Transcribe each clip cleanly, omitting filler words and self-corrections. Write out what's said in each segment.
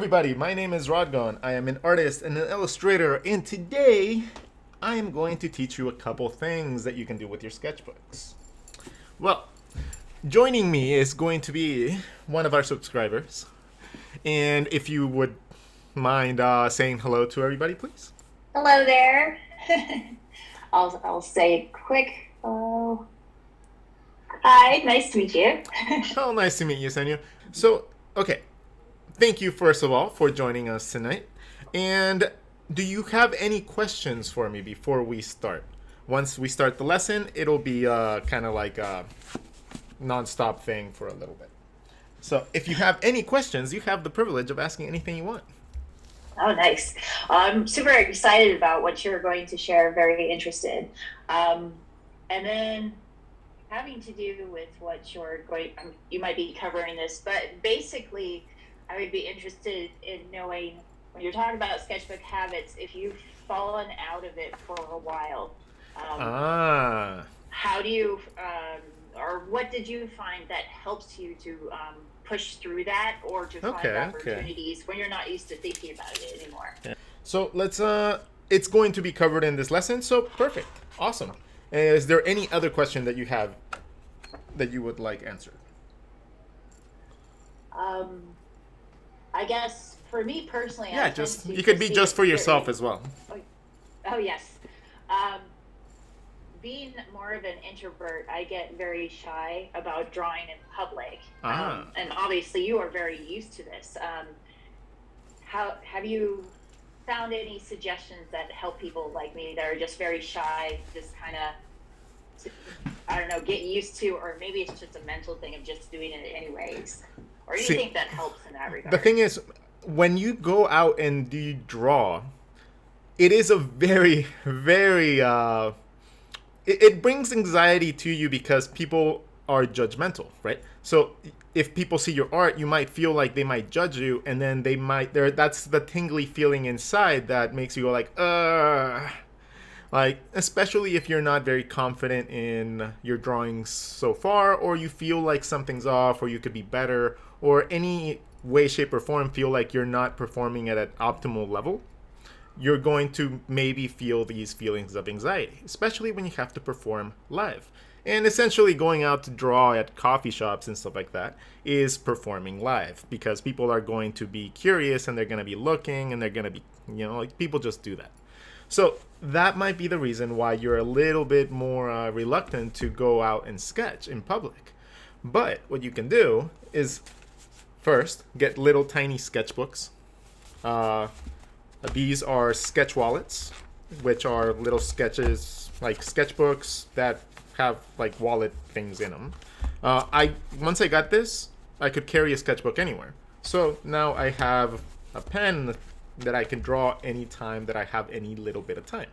everybody, my name is RODGON. I am an artist and an illustrator, and today I am going to teach you a couple things that you can do with your sketchbooks. Well, joining me is going to be one of our subscribers, and if you would mind saying hello to everybody, please. Hello there. I'll say a quick hello. Hi, nice to meet you. Oh, nice to meet you, Senyu. So, okay, thank you first of all for joining us tonight. And do you have any questions for me before we start? Once we start the lesson, it'll be kind of like a non-stop thing for a little bit. So if you have any questions, you have the privilege of asking anything you want. Oh, nice. I'm super excited about what you're going to share. Very interested. And then having to do with what you're going, you might be covering this, but basically, I would be interested in knowing when you're talking about sketchbook habits, if you've fallen out of it for a while. How do you, or what did you find that helps you to push through that, or to find opportunities when you're not used to thinking about it anymore? Yeah. So let's, it's going to be covered in this lesson, so perfect. Awesome. Is there any other question that you have that you would like answered? I guess for me personally, yeah, just you could be just for yourself as well. Oh yes. Being more of an introvert, I get very shy about drawing in public. And obviously you are very used to this. How have you found any suggestions that help people like me that are just very shy, just kind of, I don't know, get used to, or maybe it's just a mental thing of just doing it anyways? Or do you think that helps in that regard? The thing is, when you go out and you draw, it is a very, very, it brings anxiety to you because people are judgmental, right? So if people see your art, you might feel like they might judge you, and then they might, that's the tingly feeling inside that makes you go like, especially if you're not very confident in your drawings so far, or you feel like something's off, or you could be better, or any way, shape, or form feel like you're not performing at an optimal level, you're going to maybe feel these feelings of anxiety, especially when you have to perform live. And essentially going out to draw at coffee shops and stuff like that is performing live, because people are going to be curious and they're going to be looking and they're going to be, like people just do that. So that might be the reason why you're a little bit more reluctant to go out and sketch in public. But what you can do is first get little tiny sketchbooks. These are sketch wallets, which are little sketches, like sketchbooks that have like wallet things in them. Once I got this, I could carry a sketchbook anywhere. So now I have a pen that I can draw anytime that I have any little bit of time,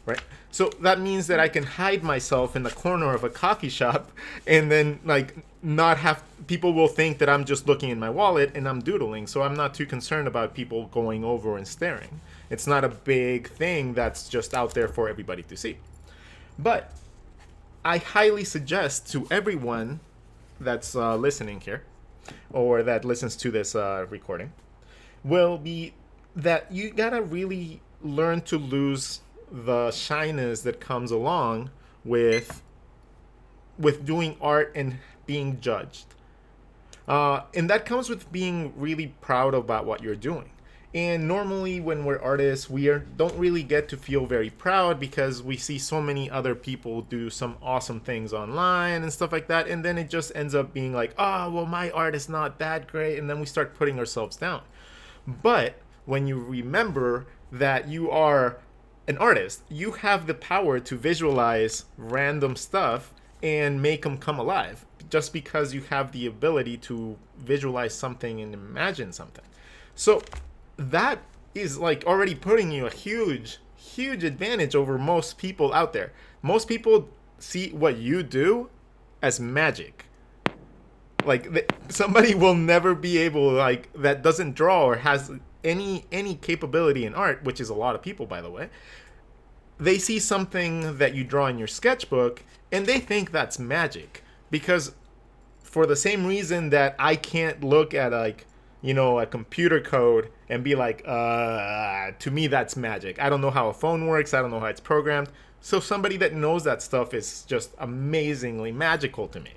right? So that means that I can hide myself in the corner of a coffee shop and then like not have, people will think that I'm just looking in my wallet and I'm doodling. So I'm not too concerned about people going over and staring. It's not a big thing that's just out there for everybody to see. But I highly suggest to everyone that's listening here, or that listens to this recording, will be that you gotta really learn to lose the shyness that comes along with doing art and being judged. And that comes with being really proud about what you're doing. And normally when we're artists, don't really get to feel very proud because we see so many other people do some awesome things online and stuff like that. And then it just ends up being like, oh, well, my art is not that great. And then we start putting ourselves down. But when you remember that you are an artist, you have the power to visualize random stuff and make them come alive, just because you have the ability to visualize something and imagine something. So that is like already putting you a huge advantage over most people out there. Most people see what you do as magic. Like somebody will never be able, like, that doesn't draw or has any capability in art, which is a lot of people, by the way. They see something that you draw in your sketchbook and they think that's magic, because for the same reason that I can't look at like a computer code and be like, to me, that's magic. I don't know how a phone works. I don't know how it's programmed. So somebody that knows that stuff is just amazingly magical to me.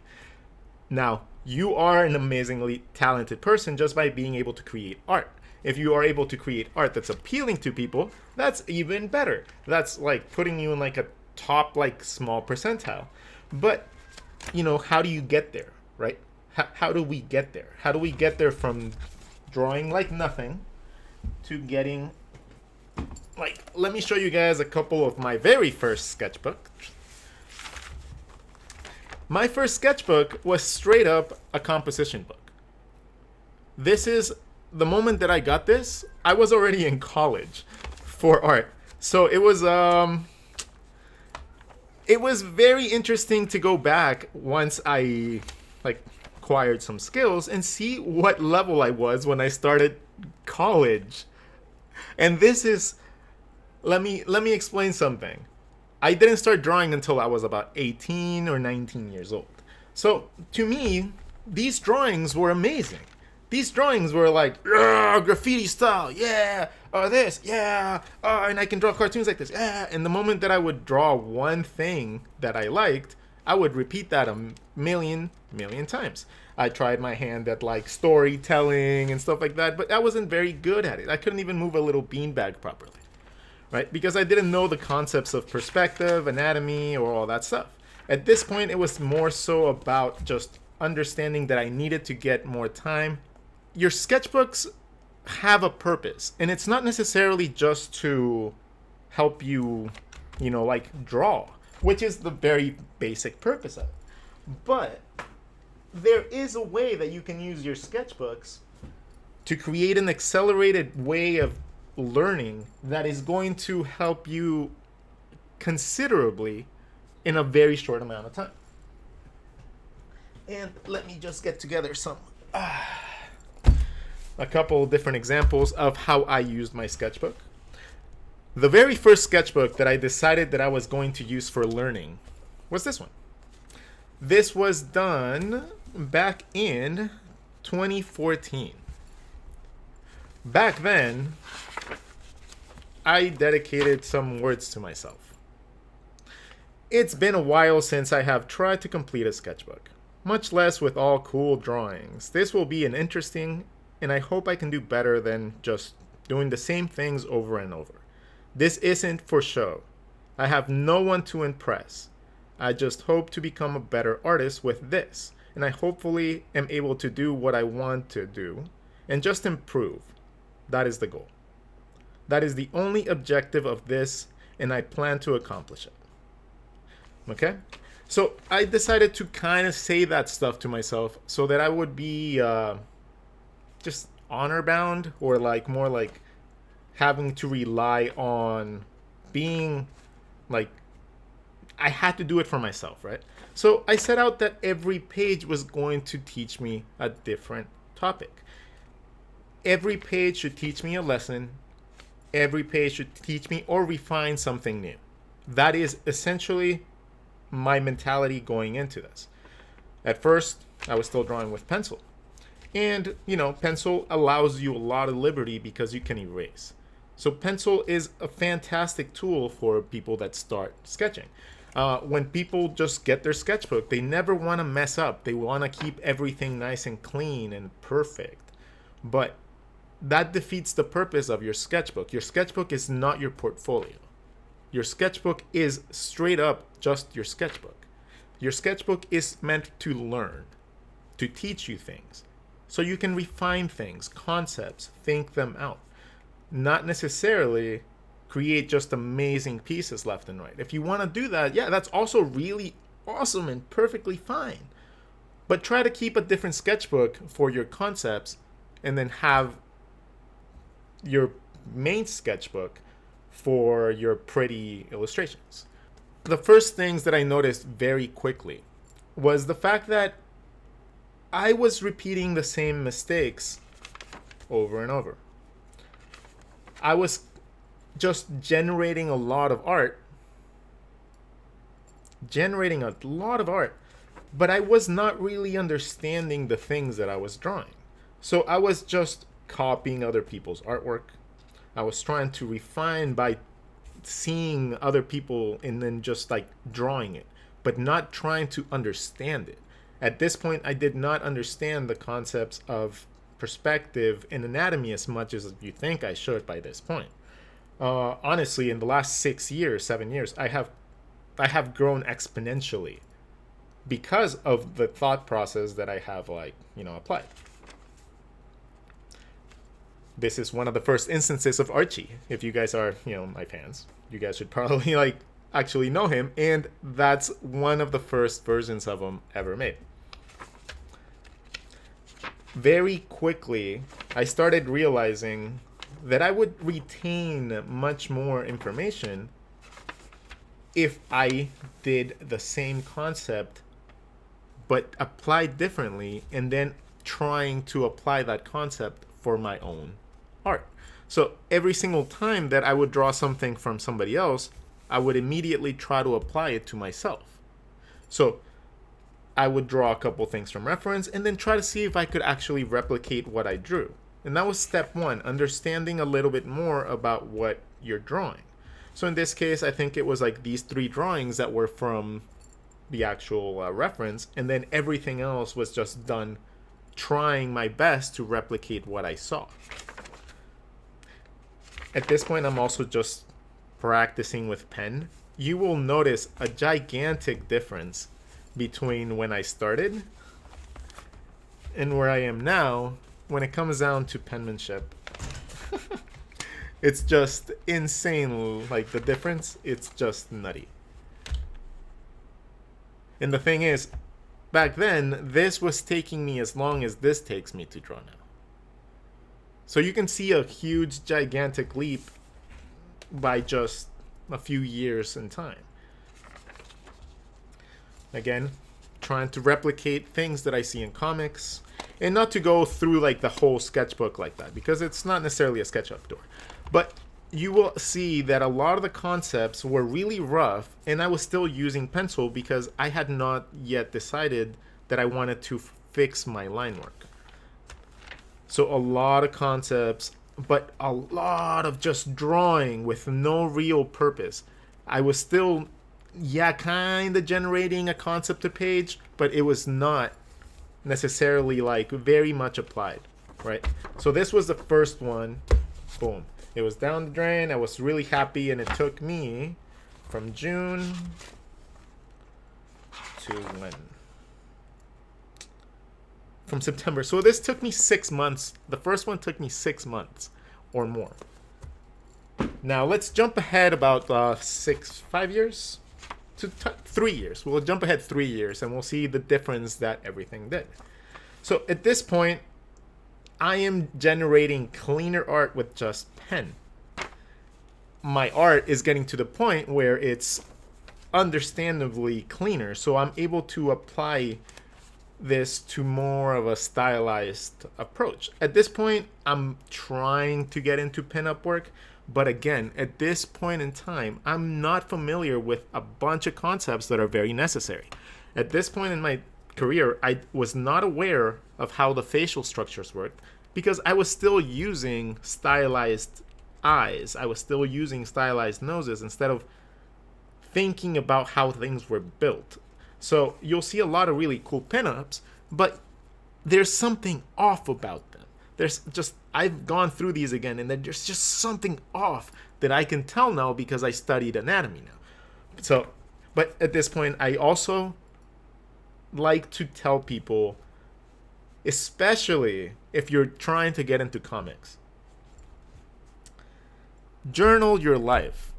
Now, you are an amazingly talented person just by being able to create art. If you are able to create art that's appealing to people, that's even better. That's like putting you in like a top, like small percentile. But, how do you get there, right? How do we get there? How do we get there from drawing like nothing to getting, like, let me show you guys a couple of my very first sketchbook. My first sketchbook was straight up a composition book. This is the moment that I got this, I was already in college for art. So it was very interesting to go back once I like acquired some skills and see what level I was when I started college. And this is, let me explain something. I didn't start drawing until I was about 18 or 19 years old. So to me, these drawings were amazing. These drawings were like, graffiti style, yeah, this, yeah, and I can draw cartoons like this, yeah. And the moment that I would draw one thing that I liked, I would repeat that a million times. I tried my hand at like storytelling and stuff like that, but I wasn't very good at it. I couldn't even move a little beanbag properly, right? Because I didn't know the concepts of perspective, anatomy, or all that stuff. At this point, it was more so about just understanding that I needed to get more time. Your sketchbooks have a purpose, and it's not necessarily just to help you, like draw, which is the very basic purpose of it. But there is a way that you can use your sketchbooks to create an accelerated way of learning that is going to help you considerably in a very short amount of time. And let me just get together a couple different examples of how I used my sketchbook. The very first sketchbook that I decided that I was going to use for learning was this one. This was done back in 2014. Back then, I dedicated some words to myself. It's been a while since I have tried to complete a sketchbook, much less with all cool drawings. This will be an interesting, and I hope I can do better than just doing the same things over and over. This isn't for show. I have no one to impress. I just hope to become a better artist with this, and I hopefully am able to do what I want to do and just improve. That is the goal. That is the only objective of this, and I plan to accomplish it. Okay? So I decided to kind of say that stuff to myself so that I would be just honor bound, or like more like having to rely on being like, I had to do it for myself, right? So I set out that every page was going to teach me a different topic. Every page should teach me a lesson. Every page should teach me or refine something new. That is essentially my mentality going into this. At first, I was still drawing with pencil. And, pencil allows you a lot of liberty because you can erase. So pencil is a fantastic tool for people that start sketching. When people just get their sketchbook, they never want to mess up. They want to keep everything nice and clean and perfect. But that defeats the purpose of your sketchbook. Your sketchbook is not your portfolio. Your sketchbook is straight up just your sketchbook. Your sketchbook is meant to learn, to teach you things, so you can refine things, concepts, think them out. Not necessarily create just amazing pieces left and right. If you want to do that, yeah, that's also really awesome and perfectly fine. But try to keep a different sketchbook for your concepts and then have your main sketchbook for your pretty illustrations. The first things that I noticed very quickly was the fact that I was repeating the same mistakes over and over. I was just generating a lot of art, but I was not really understanding the things that I was drawing. So I was just copying other people's artwork. I was trying to refine by seeing other people and then just like drawing it, but not trying to understand it. At this point, I did not understand the concepts of perspective and anatomy as much as you think I should by this point. Honestly, in the last 6 years, 7 years, I have grown exponentially because of the thought process that I have applied. This is one of the first instances of Archie. If you guys are, my fans, you guys should probably actually know him, and that's one of the first versions of him ever made. Very quickly, I started realizing that I would retain much more information if I did the same concept but applied differently, and then trying to apply that concept for my own art. So every single time that I would draw something from somebody else, I would immediately try to apply it to myself. So I would draw a couple things from reference and then try to see if I could actually replicate what I drew. And that was step one, understanding a little bit more about what you're drawing. So in this case, I think it was like these 3 drawings that were from the actual reference, and then everything else was just done trying my best to replicate what I saw. At this point, I'm also just practicing with pen. You will notice a gigantic difference between when I started and where I am now when it comes down to penmanship. It's just insane, like the difference, it's just nutty. And the thing is, back then, this was taking me as long as this takes me to draw now. So you can see a huge, gigantic leap by just a few years in time. Again, trying to replicate things that I see in comics, and not to go through like the whole sketchbook like that, because it's not necessarily a sketchup door. But you will see that a lot of the concepts were really rough, and I was still using pencil because I had not yet decided that I wanted to fix my line work. So a lot of concepts, but a lot of just drawing with no real purpose. I was still, kind of generating a concept to page, but it was not necessarily like very much applied, right? So this was the first one. Boom. It was down the drain. I was really happy, and it took me from June to when? From September. So this took me 6 months. The first one took me 6 months or more. Now let's jump ahead about 5 years to 3 years. We'll jump ahead 3 years, and we'll see the difference that everything did. So at this point, I am generating cleaner art with just pen. My art is getting to the point where it's understandably cleaner, so I'm able to apply this to more of a stylized approach. At this point, I'm trying to get into pinup work, but again, at this point in time, I'm not familiar with a bunch of concepts that are very necessary. At this point in my career, I was not aware of how the facial structures worked because I was still using stylized eyes. I was still using stylized noses instead of thinking about how things were built. So you'll see a lot of really cool pinups, but there's something off about them. I've gone through these again, and there's just something off that I can tell now because I studied anatomy now. So, but at this point, I also like to tell people, especially if you're trying to get into comics, journal your life.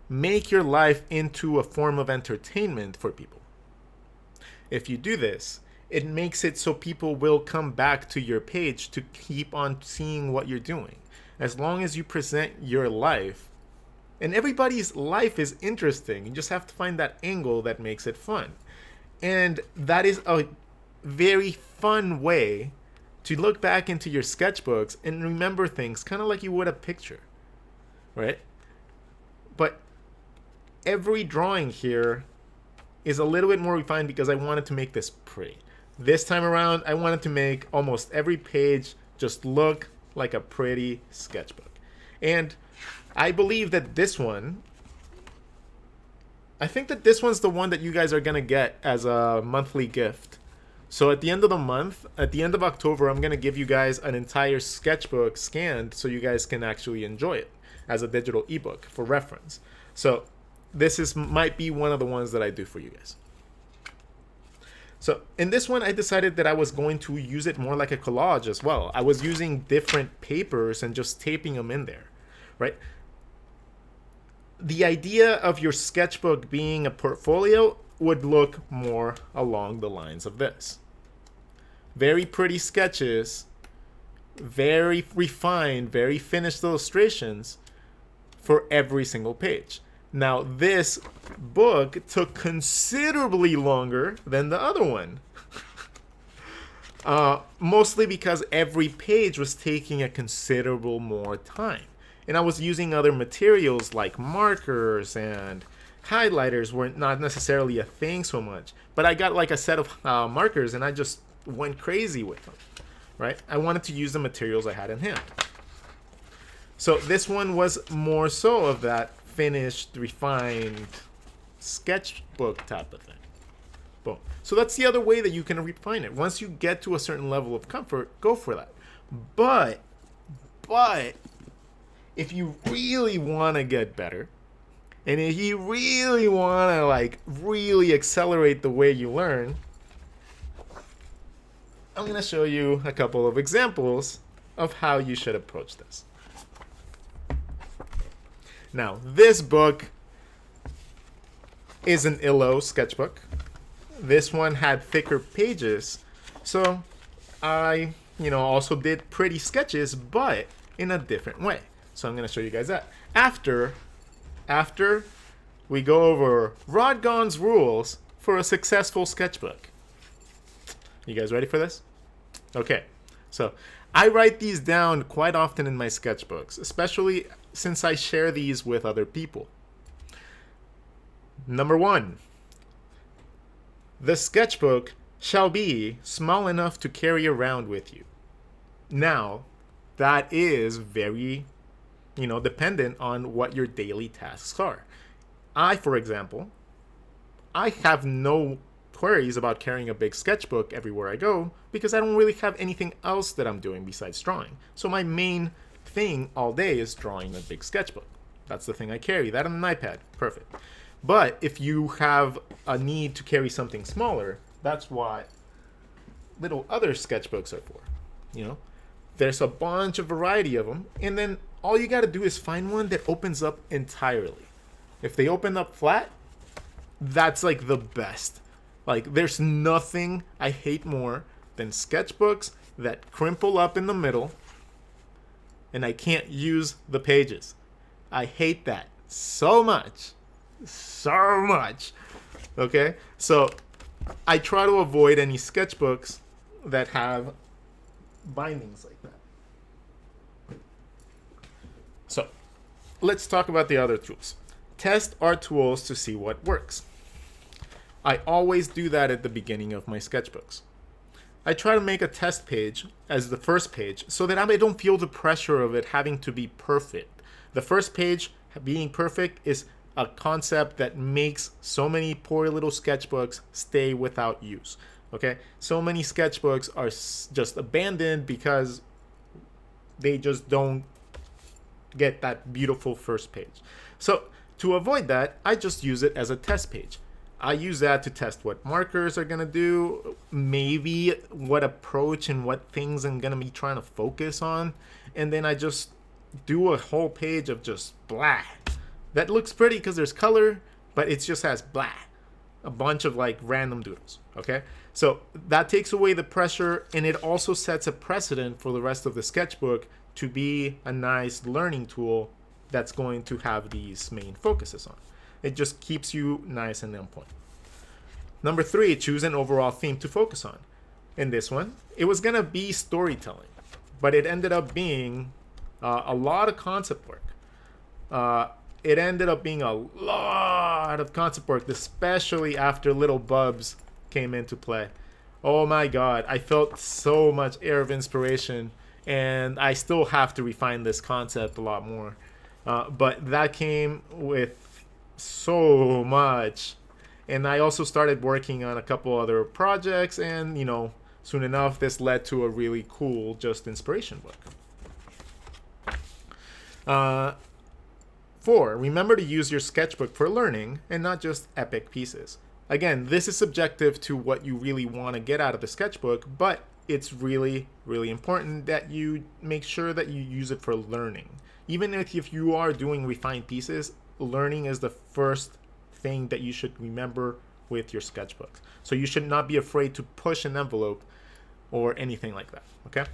Make your life into a form of entertainment for people. If you do this, it makes it so people will come back to your page to keep on seeing what you're doing. As long as you present your life, and everybody's life is interesting, you just have to find that angle that makes it fun. And that is a very fun way to look back into your sketchbooks and remember things kind of like you would a picture, right? But every drawing here is a little bit more refined because I wanted to make this pretty. This time around, I wanted to make almost every page just look like a pretty sketchbook. And I believe that this one, I think that this one's the one that you guys are going to get as a monthly gift. So at the end of the month, at the end of October, I'm going to give you guys an entire sketchbook scanned so you guys can actually enjoy it as a digital ebook for reference. So this might be one of the ones that I do for you guys. So in this one, I decided that I was going to use it more like a collage as well. I was using different papers and just taping them in there, right? The idea of your sketchbook being a portfolio would look more along the lines of this. Very pretty sketches, very refined, very finished illustrations for every single page. Now, this book took considerably longer than the other one. Mostly because every page was taking a considerable more time. And I was using other materials like markers, and highlighters weren't not necessarily a thing so much. But I got like a set of markers and I just went crazy with them, right? I wanted to use the materials I had in hand. So this one was more so of that finished, refined sketchbook type of thing. Boom. So that's the other way that you can refine it. Once you get to a certain level of comfort, go for that. But if you really want to get better, and if you really want to like really accelerate the way you learn, I'm going to show you a couple of examples of how you should approach this. Now, this book is an Illo sketchbook. This one had thicker pages, so I, also did pretty sketches, but in a different way. So I'm going to show you guys that. After we go over RODGON's rules for a successful sketchbook. You guys ready for this? Okay, so I write these down quite often in my sketchbooks, especially since I share these with other people. Number 1, the sketchbook shall be small enough to carry around with you. Now, that is very, dependent on what your daily tasks are. For example, I have no queries about carrying a big sketchbook everywhere I go because I don't really have anything else that I'm doing besides drawing. So my main thing all day is drawing a big sketchbook. That's the thing I carry. That on an iPad. Perfect. But if you have a need to carry something smaller, that's what little other sketchbooks are for. There's a bunch of variety of them, and then all you got to do is find one that opens up entirely. If they open up flat, that's like the best. Like, there's nothing I hate more than sketchbooks that crimple up in the middle and I can't use the pages. I hate that so much. So much. Okay? So I try to avoid any sketchbooks that have bindings like that. So let's talk about the other tools. Test our tools to see what works. I always do that at the beginning of my sketchbooks. I try to make a test page as the first page so that I don't feel the pressure of it having to be perfect. The first page being perfect is a concept that makes so many poor little sketchbooks stay without use. Okay? So many sketchbooks are just abandoned because they just don't get that beautiful first page. So to avoid that, I just use it as a test page. I use that to test what markers are going to do, maybe what approach and what things I'm going to be trying to focus on. And then I just do a whole page of just blah. That looks pretty because there's color, but it just has blah. A bunch of like random doodles, okay? So that takes away the pressure, and it also sets a precedent for the rest of the sketchbook to be a nice learning tool that's going to have these main focuses on. It just keeps you nice and on point. Number 3, choose an overall theme to focus on. In this one, it was going to be storytelling, but it ended up being a lot of concept work. It ended up being a lot of concept work, especially after Little Bubs came into play. Oh my god, I felt so much air of inspiration, and I still have to refine this concept a lot more. But that came with so much. And I also started working on a couple other projects, and soon enough, this led to a really cool just inspiration book. 4. Remember to use your sketchbook for learning and not just epic pieces. Again, this is subjective to what you really want to get out of the sketchbook, but it's really, really important that you make sure that you use it for learning. Even if you are doing refined pieces, learning is the first thing that you should remember with your sketchbooks. So you should not be afraid to push an envelope or anything like that, okay?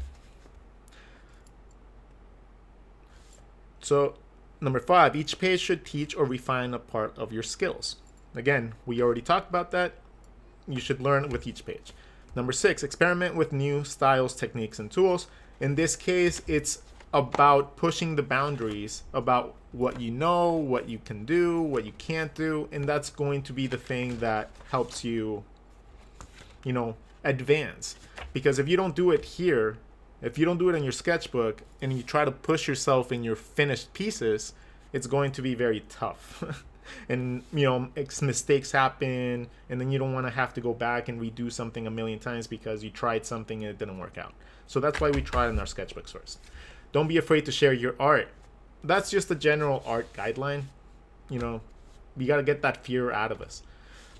So number 5, each page should teach or refine a part of your skills. Again, we already talked about that. You should learn with each page. Number 6, experiment with new styles, techniques, and tools. In this case, it's about pushing the boundaries about what you know, what you can do, what you can't do, and that's going to be the thing that helps you, advance. Because if you don't do it here, if you don't do it in your sketchbook, and you try to push yourself in your finished pieces, it's going to be very tough. And mistakes happen, and then you don't want to have to go back and redo something a million times because you tried something and it didn't work out. So that's why we try it in our sketchbooks first. Don't be afraid to share your art. That's just a general art guideline. We got to get that fear out of us.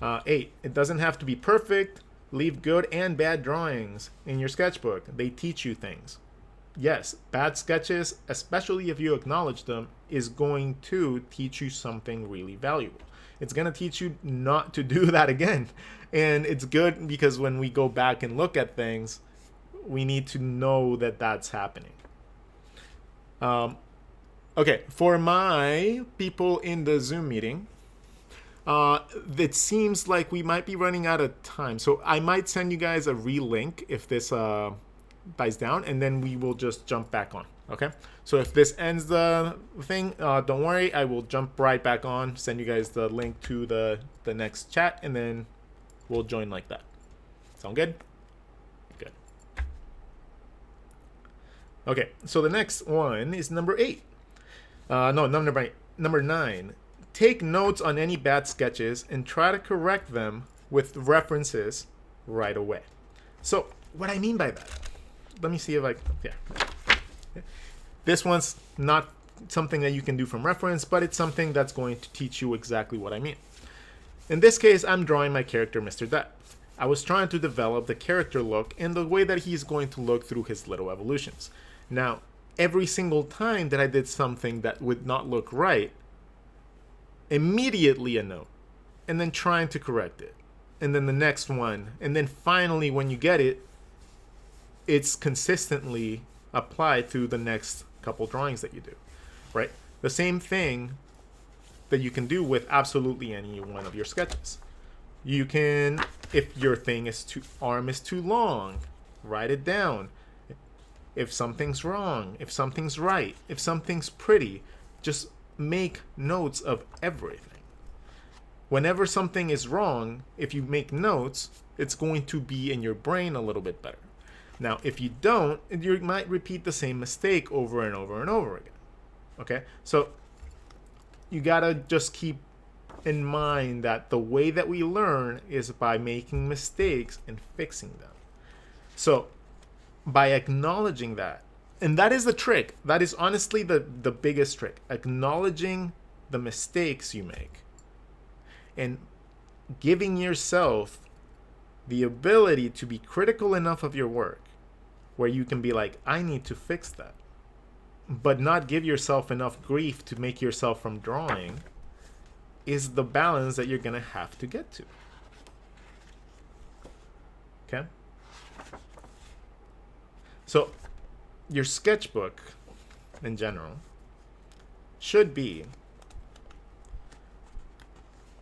8, it doesn't have to be perfect. Leave good and bad drawings in your sketchbook. They teach you things. Yes, bad sketches, especially if you acknowledge them, is going to teach you something really valuable. It's going to teach you not to do that again. And it's good because when we go back and look at things, we need to know that that's happening. Okay, for my people in the Zoom meeting, it seems like we might be running out of time. So I might send you guys a relink if this dies down, and then we will just jump back on. Okay, so if this ends the thing, don't worry, I will jump right back on, send you guys the link to the next chat, and then we'll join like that. Sound good? Good. Okay, so the next one is number 8. Number 9. Take notes on any bad sketches and try to correct them with references right away. So what I mean by that, let me see if this one's not something that you can do from reference, but it's something that's going to teach you exactly what I mean. In this case, I'm drawing my character, Mr. Depp. I was trying to develop the character look and the way that he's going to look through his little evolutions. Now, every single time that I did something that would not look right, immediately a note, and then trying to correct it, and then the next one, and then finally when you get it, it's consistently applied through the next couple drawings that you do, right? The same thing that you can do with absolutely any one of your sketches. You can, if your arm is too long, write it down. If something's wrong, if something's right, if something's pretty, just make notes of everything. Whenever something is wrong, if you make notes, it's going to be in your brain a little bit better. Now, if you don't, you might repeat the same mistake over and over and over again. Okay? So you gotta just keep in mind that the way that we learn is by making mistakes and fixing them. So by acknowledging that, and that is the trick. That is honestly the biggest trick. Acknowledging the mistakes you make and giving yourself the ability to be critical enough of your work where you can be like, I need to fix that, but not give yourself enough grief to make yourself from drawing, is the balance that you're gonna have to get to. Okay? So your sketchbook in general should be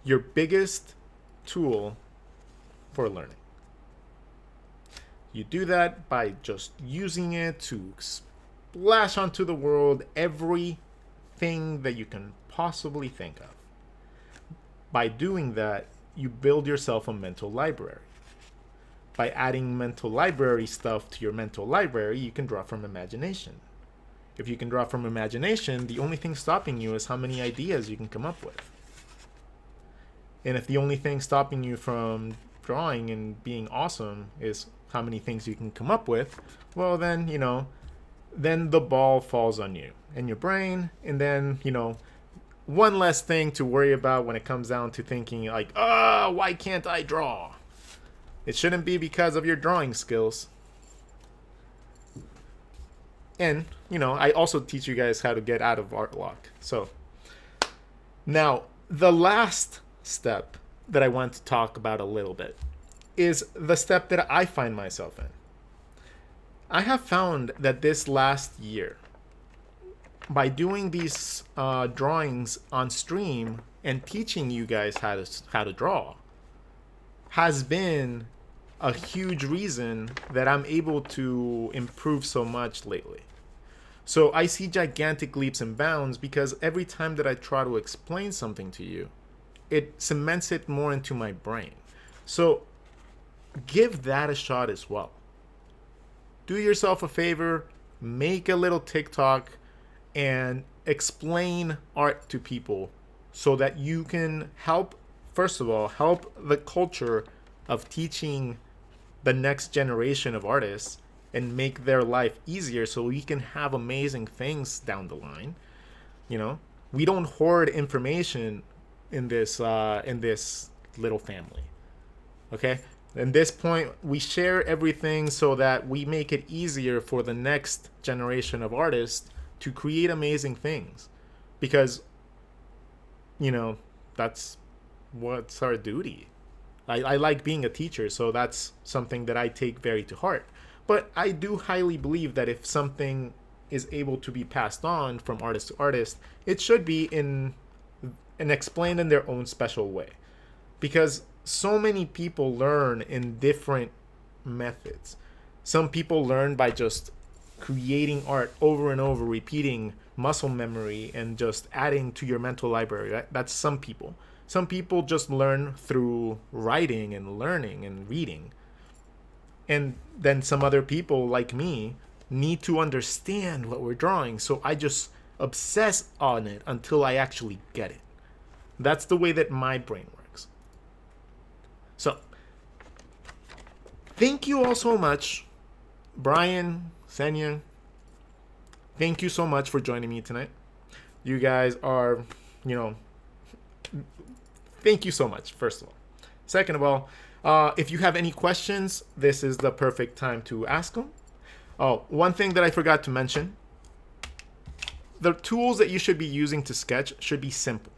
your biggest tool for learning. You do that by just using it to splash onto the world everything that you can possibly think of. By doing that, you build yourself a mental library. by adding mental library stuff to your mental library, you can draw from imagination. If you can draw from imagination, the only thing stopping you is how many ideas you can come up with. And if the only thing stopping you from drawing and being awesome is how many things you can come up with, well then, then the ball falls on you and your brain, and then, one less thing to worry about when it comes down to thinking like, why can't I draw? It shouldn't be because of your drawing skills. And, I also teach you guys how to get out of art lock. So, now, the last step that I want to talk about a little bit is the step that I find myself in. I have found that this last year, by doing these drawings on stream and teaching you guys how to draw, has been a huge reason that I'm able to improve so much lately. So I see gigantic leaps and bounds because every time that I try to explain something to you, it cements it more into my brain. So give that a shot as well. Do yourself a favor, make a little TikTok and explain art to people so that you can help, first of all, help the culture of teaching the next generation of artists and make their life easier so we can have amazing things down the line. We don't hoard information in this little family. Okay? At this point, we share everything so that we make it easier for the next generation of artists to create amazing things. Because, that's what's our duty. I like being a teacher, so that's something that I take very to heart. But I do highly believe that if something is able to be passed on from artist to artist, it should be in and explained in their own special way. Because so many people learn in different methods. Some people learn by just creating art over and over, repeating muscle memory and just adding to your mental library. Right? That's some people. Some people just learn through writing and learning and reading. And then some other people like me need to understand what we're drawing. So I just obsess on it until I actually get it. That's the way that my brain works. So, thank you all so much. Brian, Senya, thank you so much for joining me tonight. You guys are, thank you so much, first of all. Second of all, if you have any questions, this is the perfect time to ask them. Oh, one thing that I forgot to mention. The tools that you should be using to sketch should be simple.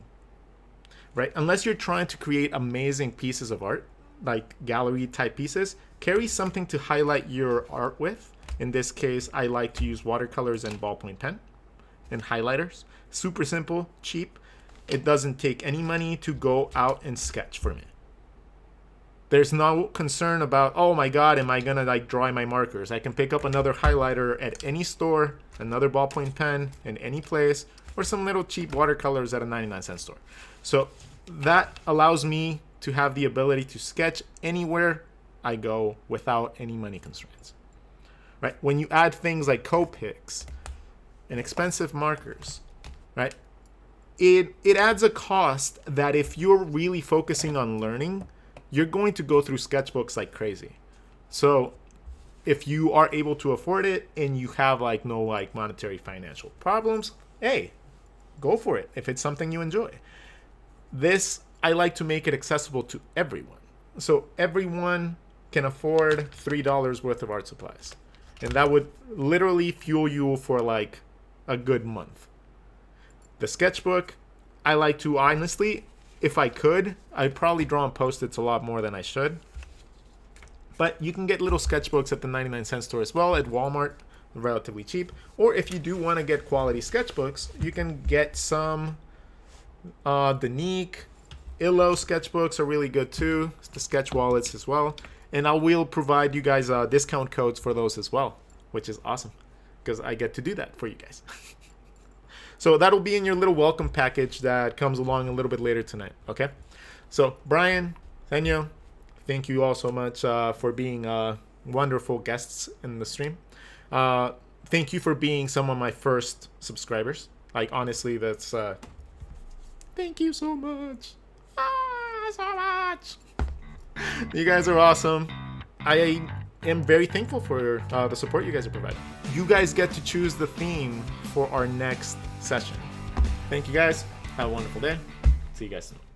Right? Unless you're trying to create amazing pieces of art, like gallery type pieces, carry something to highlight your art with. In this case, I like to use watercolors and ballpoint pen and highlighters. Super simple, cheap. It doesn't take any money to go out and sketch for me. There's no concern about, oh my God, am I gonna dry my markers? I can pick up another highlighter at any store, another ballpoint pen in any place, or some little cheap watercolors at a 99-cent store. So that allows me to have the ability to sketch anywhere I go without any money constraints. Right? When you add things like Copics and expensive markers, right? It adds a cost that if you're really focusing on learning, you're going to go through sketchbooks like crazy. So if you are able to afford it and you have no monetary financial problems, hey, go for it if it's something you enjoy. This, I like to make it accessible to everyone. So everyone can afford $3 worth of art supplies. And that would literally fuel you for a good month. The sketchbook, I like to honestly, if I could, I'd probably draw on Post-its a lot more than I should. But you can get little sketchbooks at the 99-cent store as well, at Walmart, relatively cheap. Or if you do want to get quality sketchbooks, you can get some Danique, Illo sketchbooks are really good too. The sketch wallets as well. And I will provide you guys discount codes for those as well, which is awesome because I get to do that for you guys. So that'll be in your little welcome package that comes along a little bit later tonight, okay? So Brian, Senyo, Thank you all so much for being wonderful guests in the stream. Thank you for being some of my first subscribers. Like, honestly, that's... thank you so much. So much. You guys are awesome. I am very thankful for the support you guys are providing. You guys get to choose the theme for our next session. Thank you guys. Have a wonderful day. See you guys soon.